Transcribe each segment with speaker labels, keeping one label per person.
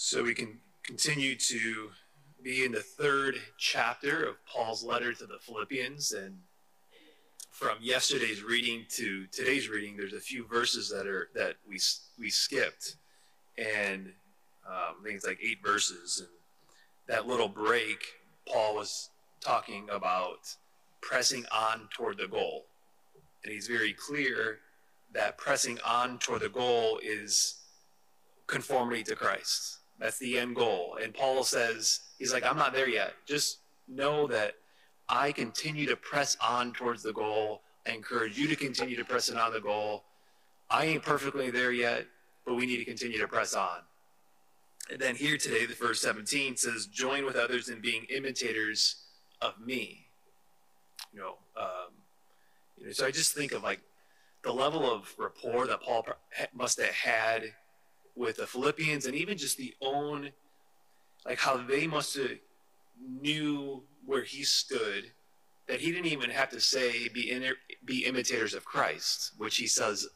Speaker 1: So we can continue to be in the third chapter of Paul's letter to the Philippians, and from yesterday's reading to today's reading, there's a few verses that we skipped, and I think it's like 8 verses. And that little break, Paul was talking about pressing on toward the goal, and he's very clear that pressing on toward the goal is conformity to Christ. That's the end goal. And Paul says, he's like, I'm not there yet. Just know that I continue to press on towards the goal. I encourage you to continue to press on the goal. I ain't perfectly there yet, but we need to continue to press on. And then here today, the verse 17 says, join with others in being imitators of me. So I just think of like the level of rapport that Paul must have had with the Philippians, and even just like how they must have knew where he stood, that he didn't even have to say be imitators of Christ, which he says,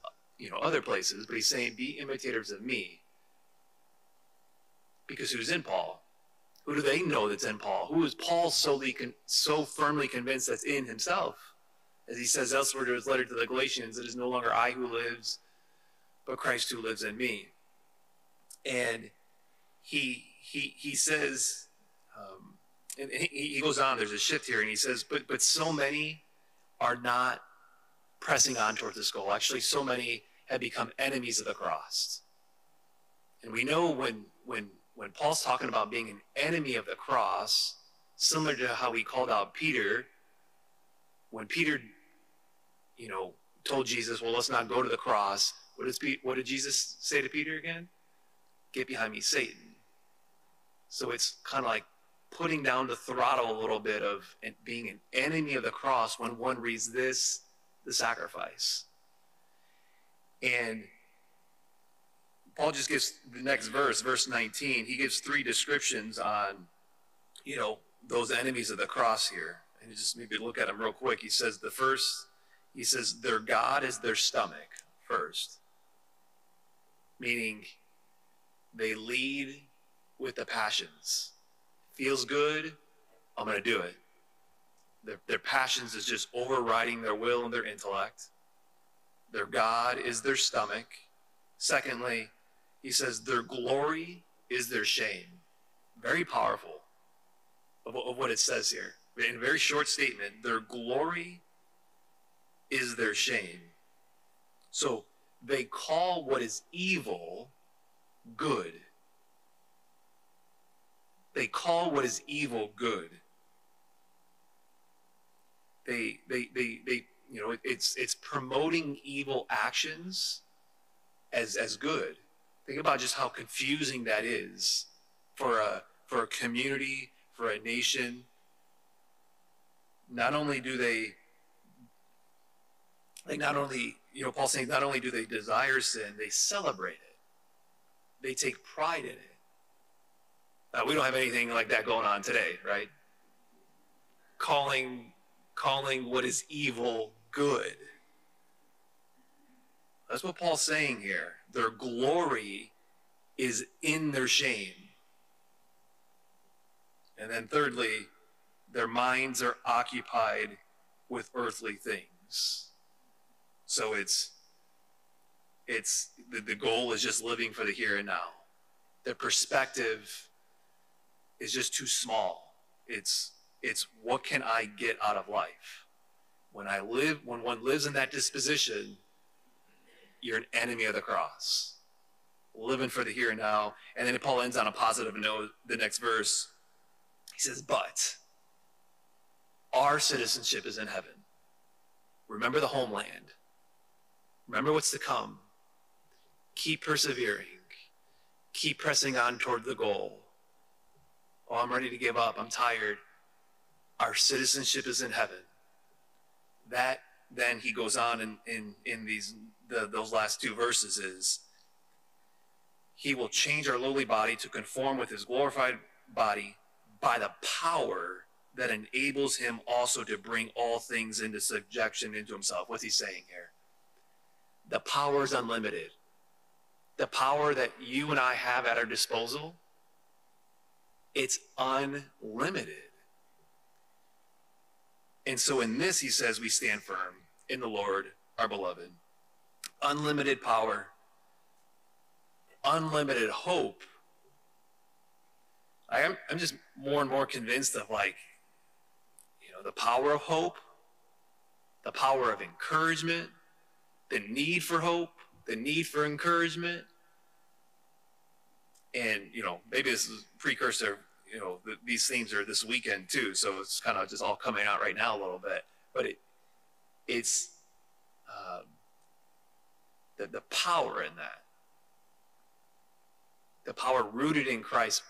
Speaker 1: other places, but he's saying be imitators of me. Because who's in Paul? Who do they know that's in Paul? Who is Paul so firmly convinced that's in himself? As he says elsewhere to his letter to the Galatians, it is no longer I who lives, but Christ who lives in me. And he says, and he goes on, there's a shift here, and he says, but so many are not pressing on towards this goal. Actually, so many have become enemies of the cross. And we know when Paul's talking about being an enemy of the cross, similar to how he called out Peter, when Peter, told Jesus, well, let's not go to the cross, what did Jesus say to Peter again? Get behind me, Satan. So it's kind of like putting down the throttle a little bit of being an enemy of the cross when one reads the sacrifice. And Paul just gives the next verse 19, he gives 3 descriptions on, those enemies of the cross here. And just maybe look at them real quick. He says their God is their stomach first. Meaning they lead with the passions. Feels good, I'm going to do it. Their passions is just overriding their will and their intellect. Their God is their stomach. Secondly, he says their glory is their shame. Very powerful of what it says here. In a very short statement, their glory is their shame. So they call what is evil good. They call what is evil good. It's promoting evil actions as good. Think about just how confusing that is for a community, for a nation. Not only do they, Paul's saying, not only do they desire sin, they celebrate it. They take pride in it. We don't have anything like that going on today, right? Calling what is evil good. That's what Paul's saying here. Their glory is in their shame. And then thirdly, their minds are occupied with earthly things. So the goal is just living for the here and now. Their perspective is just too small. It's what can I get out of life? When one lives in that disposition, you're an enemy of the cross. Living for the here and now. And then Paul ends on a positive note, the next verse. He says, but our citizenship is in heaven. Remember the homeland. Remember what's to come. Keep persevering. Keep pressing on toward the goal. Oh, I'm ready to give up. I'm tired. Our citizenship is in heaven. That then he goes on in those last 2 verses is he will change our lowly body to conform with his glorified body by the power that enables him also to bring all things into subjection into himself. What's he saying here? The power is unlimited. The power that you and I have at our disposal It's unlimited. And so in this, he says, we stand firm in the Lord, our beloved. Unlimited power, unlimited hope. I'm just more and more convinced of, like, the power of hope, the power of encouragement, the need for hope, the need for encouragement. And, maybe this is a precursor, these themes are this weekend too, so it's kind of just all coming out right now a little bit. But it's the power in that. The power rooted in Christ.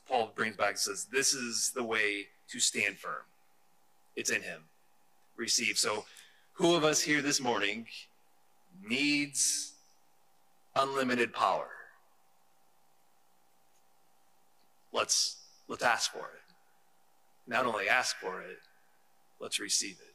Speaker 1: Paul brings back and says, this is the way to stand firm. It's in him. Receive. So who of us here this morning needs unlimited power? Let's ask for it. Not only ask for it, let's receive it.